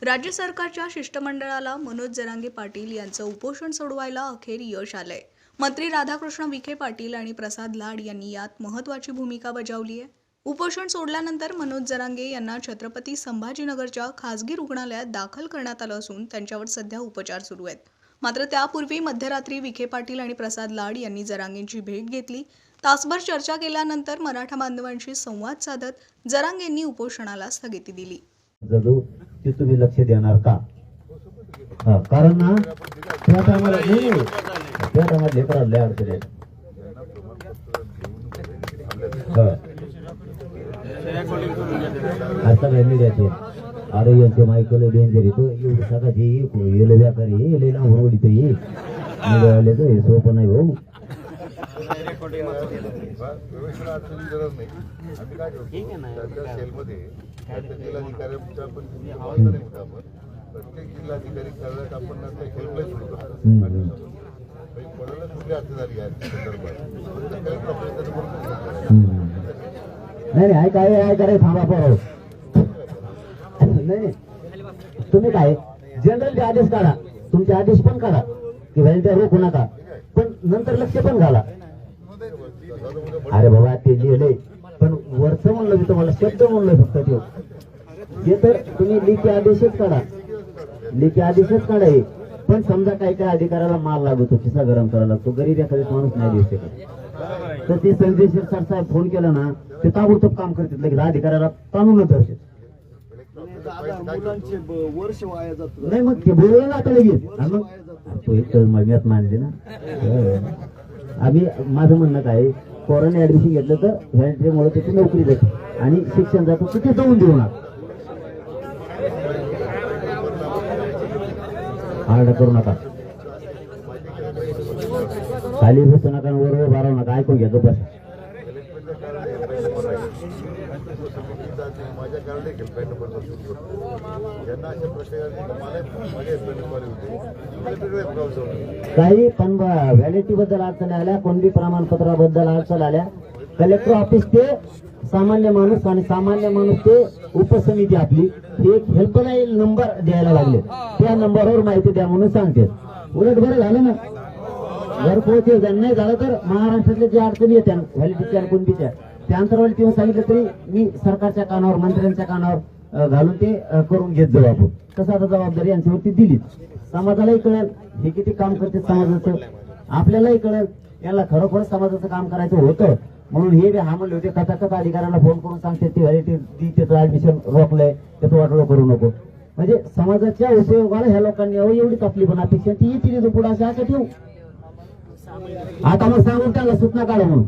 राज्य सरकारच्या शिष्टमंडळाला मनोज जरांगे पाटील यांचं उपोषण सोडवायला अखेर यश आलंय। मंत्री राधाकृष्ण विखे पाटील आणि प्रसाद लाड यांनी यात महत्त्वाची भूमिका बजावली आहे। उपोषण सोडल्यानंतर मनोज जरांगे यांना छत्रपती संभाजीनगरच्या खासगी रुग्णालयात दाखल करण्यात आलं असून त्यांच्यावर सध्या उपचार सुरू आहेत। मात्र त्यापूर्वी मध्यरात्री विखे पाटील आणि प्रसाद लाड यांनी जरांगेंची भेट घेतली। तासभर चर्चा केल्यानंतर मराठा बांधवांशी संवाद साधत जरांगेंनी उपोषणाला स्थगिती दिली। जदू ते तुम्ही लक्ष देणार का? कारण ना त्या टायमाला लेकराला लय अडचण आहे। आता काय मीडियाचे अरे यांचे मायकल डेंजर येतो एवढी सकाळची येले व्यापारी येले ना उरवडीत ये मीडियावाले तर हे सोपं नाही भाऊ। प्रत्येक जिल्हाधिकारी कार्यालयात आपण हेल्पलाईन सुरू नाही ऐका रे थांबा पोरं नाही तुम्ही काय जनरल आदेश काढा, तुमचे आदेश पण काढा की व्हॅलिडिटी रोखू नका, पण नंतर लक्ष पण घाला। अरे बाबा ते लिहिलंय पण वरचं म्हणलं मी तुम्हाला शब्द म्हणलोय फक्त ते तर तुम्ही लेखी आदेशच काढा, लेखी आदेशच काढाय। पण समजा काही अधिकाऱ्याला माल लागतो, खिसा गरम करायला लागतो, गरीब एखादा माणूस नाही देऊ शकत, तर ते संजय शिरसाट साहेब फोन केला ना ते ताबडतोब काम करतात, लगेच अधिकाऱ्याला ताणूनच धरतात। वर्ष वाया जात नाही मग ते बोललं आता लगेच मग तो एक महिन्यात मानले ना। आम्ही माझं म्हणणं काय, कोरोना ऍडमिशन घेतलं तर व्हॅलिडिटीमुळे त्याची नोकरी जाते आणि शिक्षण जातं तिथे जाऊन देऊ नका, आरडा करू नका, खाली बसू नका, वर बारावू नका, ऐकून घ्या बस। माझ्या कार्ड हेल्पलाईन नंबर यांना अशा काही पण व्हॅलिडिटी बद्दल अडचण आल्या, कोणती प्रमाणपत्राबद्दल अडचण आल्या, कलेक्टर ऑफिस ते सामान्य माणूस आणि सामान्य माणूस ते उपसमिती आपली एक हेल्पलाईन नंबर द्यायला लागले, त्या नंबरवर माहिती द्या म्हणून सांगते। उलट बरं झालं ना, घर पोहोचे नाही झालं तर महाराष्ट्रातल्या ज्या अडचणी येत्या व्हॅलिडिटीच्या कोणतीच्या त्या अंतरवाली येऊन सांगितलं तरी मी सरकारच्या कानावर मंत्र्यांच्या कानावर घालून ते करून घेत जाऊ आपण। तसं आता जबाबदारी यांच्यावरती दिली, समाजालाही कळेल हे किती काम करते समाजाचं, आपल्यालाही कळेल याला खरोखर समाजाचं काम करायचं होतं म्हणून हे हा म्हणले होते। कथा अधिकाऱ्यांना फोन करून सांगते ती व्हॅलिडिटी त्याचं ऍडमिशन रोखलंय त्याचं वाटोळं करू नको, म्हणजे समाजाच्या उपयोगाला ह्या लोकांनी एवढी तकली पण अपेक्षा ती येतील पुढे अशा आशा ठेवू। आता मग सांगून त्याला सूचना काढा म्हणून,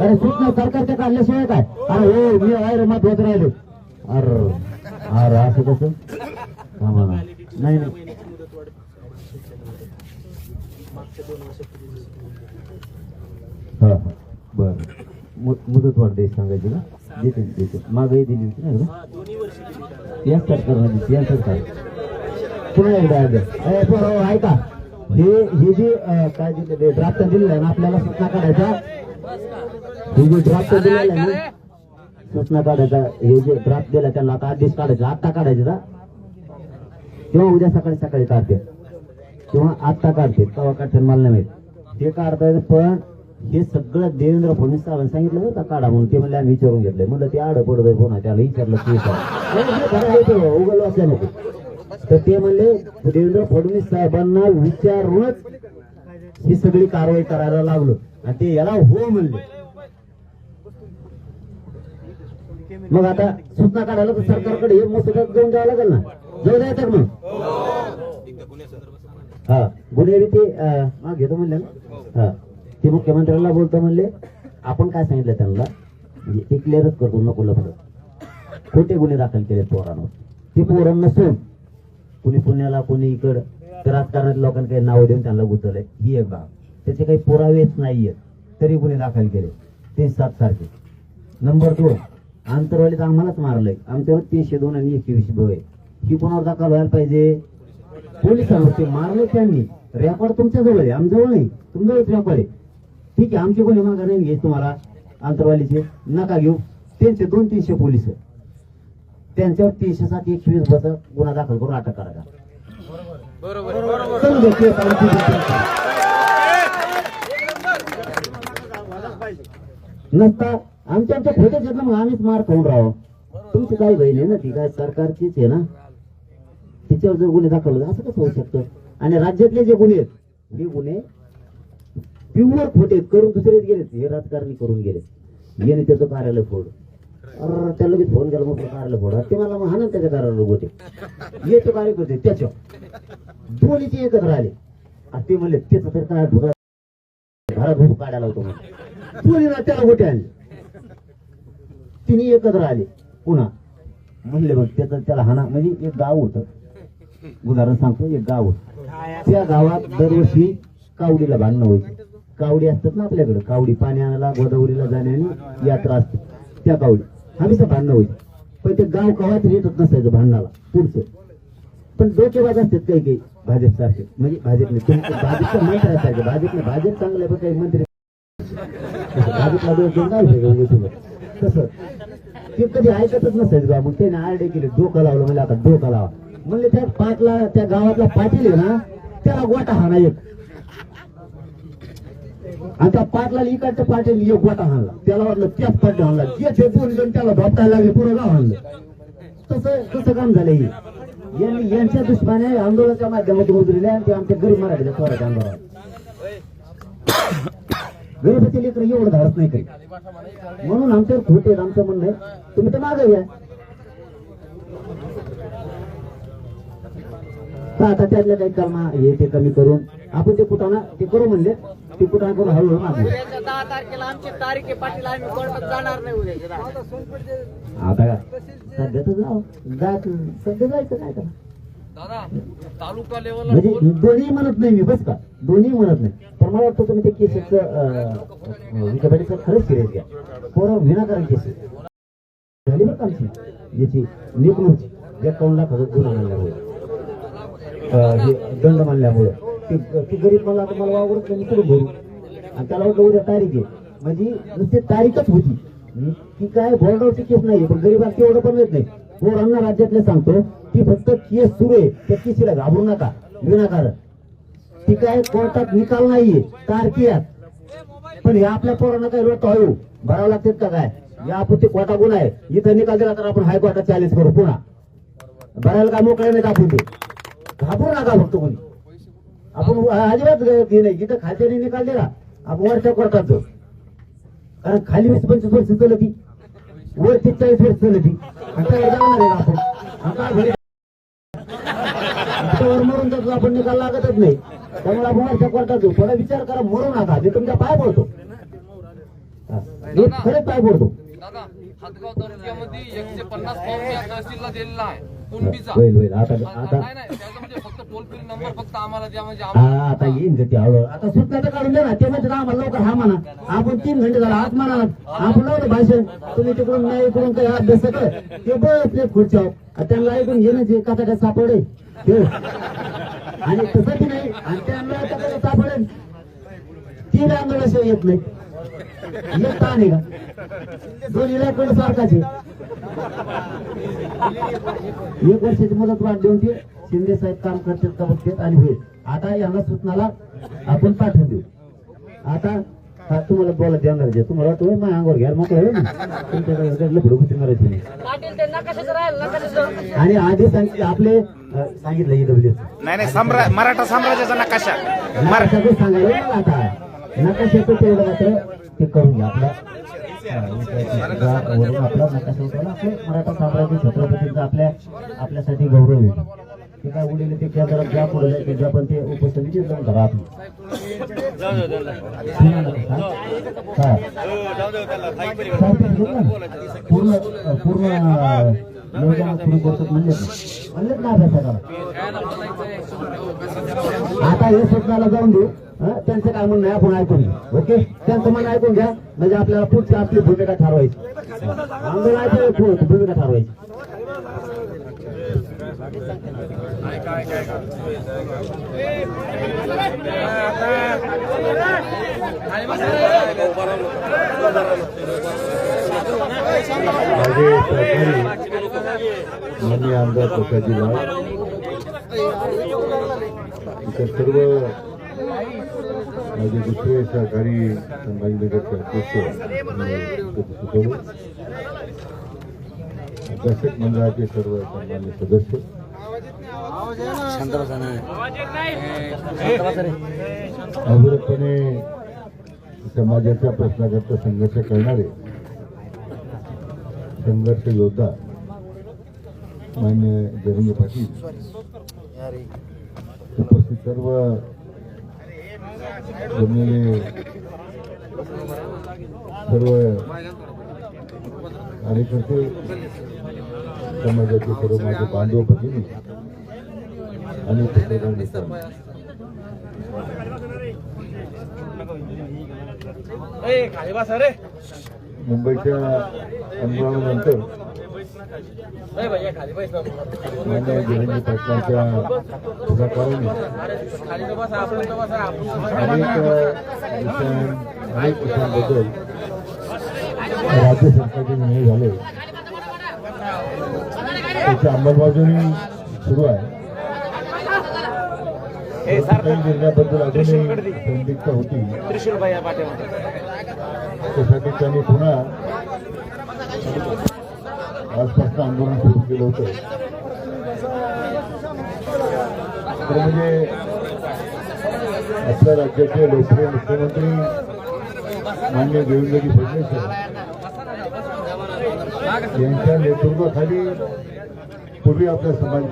अरे सूचना सरकारच्या काढल्याशिवाय काय, अरे हो मी आहे मत होत राहिलो, अरे असं कसं नाही हा बर मुदत वाढ द्यायची सांगायची का? देते मागही दिली होती ना या सरकारने या सरकार पुन्हा एकदा ऐका हे जे काय दिले ड्राफ्ट दिलेलं आहे ना आपल्याला सूचना काढायचा, हे जे ड्राफ्ट दिलेलं आहे ना सूचना काढायचा, हे जे ड्राफ्ट दिला त्याला आता आदेश काढायचा, आत्ता काढायचा किंवा उद्या सकाळी काढते किंवा आत्ता काढते तेव्हा काढते मला नाही माहित ते काढता येतं। पण हे सगळं देवेंद्र फडणवीस साहेबांनी सांगितलं होतं काढा म्हणून, ते म्हणले आम्ही विचारून घेतलंय, म्हणलं ते आड पडतंय पुन्हा त्याला विचारलं ते उघड वाचल्या नको, तर ते म्हणले देवेंद्र फडणवीस साहेबांना विचारूनच ही सगळी कारवाई करायला लागलो आणि ते याला हो म्हणले। मग आता सूचना काढायला तर सरकारकडे हे मसुद्यात जाऊन द्यावं लागेल ना, जाऊ द्यायचं मग हा गुन्हेगारी ते घेतो म्हणले ना, हा ते मुख्यमंत्र्यांना बोलतो म्हणले आपण काय सांगितलं त्यांना म्हणजे ते क्लिअरच करतो नको लफडं खोटे गुन्हे दाखल केले पोरांवर, ते पोरांना सोड कुणी पुण्याला कुणी इकड राजकारणात लोकांना काही नाव देऊन त्यांना गुंतवलंय ही एक बाब, त्याचे काही पुरावेच नाहीये तरी गुन्हे दाखल केले ते 7 सारखे। नंबर 2 आंतरवालीत आम्हालाच मारलंय, आमच्यावर 302 आणि 21 भव आहे, ही कोणावर दाखल व्हायला पाहिजे पोलिसांवर, ते मारले त्यांनी, रेकॉर्ड तुमच्या जवळ आहे आमच्याजवळ नाही, तुमच्याजवळ रेकॉर्ड आहे, ठीक आहे आमचे कोणी मागा नाही घ्यायचे तुम्हाला अंतरवालीचे नका घेऊ, त्यांचे 200-300 पोलीस त्यांच्यावर 307-120 बस गुन्हा दाखल करून अटक करायचा. समजा केस आमची नसता आमच्या खोटे आहेत ना, मग आम्हीच मार खाऊन राहावं. तुमची काही बहीण आहे ना, ती काय सरकारचीच आहे ना, तिच्यावर जर गुन्हे दाखल असं कसं होऊ शकतं? आणि राज्यातले जे गुन्हे आहेत हे गुन्हे प्युअर खोटे करून दुसरेच गेलेत, हे राजकारणी करून गेले. याने त्याचं कार्यालय फोड, अरे त्याला लगेच फोन केला, मग कार्यालय फोड, ते मला मग हाणन त्याच्या कार्यालय होते येतो कार्यकर्ते त्याच्या दोन्हीचे एकत्र आले. ते म्हणले त्याचं तर काय घरात भूक काढायला होतो, दोन्हीला त्याला गोटे आणले, तिन्ही एकत्र आले पुन्हा म्हणले मग त्याला हाना. म्हणजे एक गाव होतं, उदाहरण सांगतो, एक गाव होतं, त्या गावात दरवर्षी कावडीला भांडणं व्हायची. कावडी असतात ना आपल्याकडे, कावडी पाणी आणायला गोदावरीला जाण्याने यात्रा असते, त्या कावडी हमेशा भांडणं व्हायची. पण ते गाव कवाच रेटत नसायचं भांडणाला पुढचं. पण डोकेबाज असतात काही काही भाजप सारखे, म्हणजे भाजपने भाजपचं मंत्री असायचे, भाजप चांगलं आहे पण काही मंत्री भाजपला दोन काय तसं ते कधी ऐकतच नसायचं बा. मग त्याने आरडे केले, डोकं लावलं, म्हणजे आता डोकं लावा म्हणले. त्या पाटला, त्या गावातला पाटील आहे ना, त्याला गोटा हाणा एक, आणि त्या पाटला इकडच्या पाटील एक गोटा हाणला, त्याला वाटलं त्याच पाटील हाणला, जे दोन जण त्याला धोपटायला लागले, पुरं गाव हाणलं. तसं काम झालं. यांनी यांच्या दुष्पाने आंदोलनाच्या माध्यमातून उतरले आणि ते आमच्या गरीब मराठीच्या स्वराच्या आंदोलन गरीबाचे लेकर एवढं धाडत नाही काही, म्हणून आमच्यावर खोटे. आमचं म्हणणं आहे तुम्ही तर मागे घ्या. आता त्यातल्या काही कलमा हे ते कमी करून आपण ते कुटाणा ते करू म्हणले, ते कुटाणा करून हळूहळू मागले. 10 तारखेला आमची तारीख आहे पाटील, आम्ही कोर्टात जाणार नाही उद्या. आता सध्या तर सध्या जायचं काय करा. तालुका लेवलला म्हणजे दोन्ही म्हणत नाही मी, बस का, दोन्ही म्हणत नाही. पण मला वाटतं तुम्ही ते केसेसचं विचारायचं खरंच सिरियस घ्या. पोरं विनाकारण केसेस झाली बरं का आमची, याची निपणूची 51 लाख गुन्हा मानल्यामुळे, दंड मानल्यामुळे ती गरीब मला आता मला वावरत नाही, कुठून भरू. आणि त्याला वाटलं उद्या तारीख आहे, म्हणजे नुसती तारीखच होती की काय बोर्डावरची केस नाही, पण गरीबांना तेवढं पण येत नाही. पोरांना राज्यातले सांगतो की फक्त केस सुरू आहे, त्या केसीला घाबरू नका विनाकारण. ती काय कोर्टात निकाल नाहीये, तारखी. पण हे आपल्या पोरांना काय रोट हळू भरावं लागतात का काय? या आपण ते कोर्टा गुन्हा आहे, इथं निकाल दिला तर आपण हायकोर्टात चॅलेंज करू, पुन्हा भरायला काय मोकळे नाही आपण. ते घाबरू नका फक्त कोणी, आपण अजिबात नाही. जिथं खात्याने निकाल दिला आपण वरच्या कोर्टात जाऊ, कारण खाली 20-25 वर्ष चलती, वर 40 वर्ष चलती, जाणार आहे आपण. मरून जातो आपण, निकाल लागतच नाही. त्यामुळे आपण वरच्या कोर्टात जाऊ. थोडा विचार करा, मरू नका. मी तुमच्या पाय पडतो, खरंच पाय पडतो. दादा, हातगाव तालुक्यामध्ये 150 फॉर्म या तहसीलला दिलेला आहे कुणबीचा. होईल आता नाही त्याचा म्हणजे फक्त टोल फ्री नंबर फक्त आम्हाला द्या, म्हणजे आता येईन गती हळूहळू. आता सूचना तर काढून द्या ना, ते म्हणजे आम्हाला लवकर हा म्हणा. आपण 3 घंटे झाला आज म्हणा, आपण लावलं भाषण, तुम्ही तिकडून नाही इकडून काही अभ्यास सगळं ते बसले खुर्च्यावर, त्यांना ऐकून घेण्याचे काचा सापडे आणि तसं की नाही. आणि त्यांना सापडेल 3 आंदोलनाशिवाय येत नाही. एक ताण आहे का दोन्हीला कोण सारखाचे. 1 वर्षाची मुदत वाढ देऊन ते शिंदे साहेब काम करतात का बघतात आणि होईल. आता यांना सूचनाला आपण पाठवून देऊ. आता तुम्हाला बोला देणार जे तुम्हाला वाटतं माझ्या अंगावर घ्यायला मोकळं तुमच्याकडे लफडू कुठे मारायची नाही. आणि आधी आपले सांगितलं ईडब्ल्यू नाही मराठा साम्राज्याचा नकाशा मराठाच सांगायला मला आता नकाशाचं तेवढं मात्र ते करून घ्या. आपला नकाशा उठवला आपलं मराठा साम्राज्य छत्रपतींचा आपल्यासाठी गौरव आहे. ते काय उडले ते त्या जरा ज्या पुढे त्याच्या पण ते उपसमिती जाऊन धरा आपली पूर्ण योजना सुरू करतात म्हणलेत ना अभ्यासाला. आता हे सूचनाला जाऊन देऊ. त्यांचं काय म्हणणं आहे आपण ऐकून घेऊ. ओके, त्यांचं म्हणणं ऐकून घ्या, म्हणजे आपल्याला पुढची आपली भूमिका ठरवायची. आंदोलन भूमिका ठरवायची. माननीय आमदार प्रसादजी लाड इतर सर्व माझे दुसरे सहकारी संभाजीनगरचे अध्यक्ष अभ्यासक मंडळाचे सर्व सन्मान्य सदस्य अविरतपणे समाजाच्या प्रश्नाकरता संघर्ष करणारे संघर्ष योद्धा मान्य जरंगे पाटील उपस्थित सर्व जमलेले सर्व कार्यकर्ते समाजाचे सर्व माझे बांधव भगिनी आणि पत्रकार मित्रांनो, मुंबईच्या अनुभवानंतर मान्य जरंगे पाटलांच्या पुढाकाराने अनेक विषयांबद्दल राज्य सरकारचे निर्णय झाले, त्याची अंमलबजावणी सुरू आहे. काही निर्णयाबद्दल अजूनही संदिग्धता होती, त्यासाठी त्यांनी पुन्हा आजपासून आंदोलन सुरू केलं होतं. तर म्हणजे आपल्या राज्याचे लोकप्रिय मुख्यमंत्री माननीय देवेंद्रजी फडणवीस यांच्या नेतृत्वाखाली पूर्वी आपल्या समाज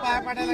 पाया पडायला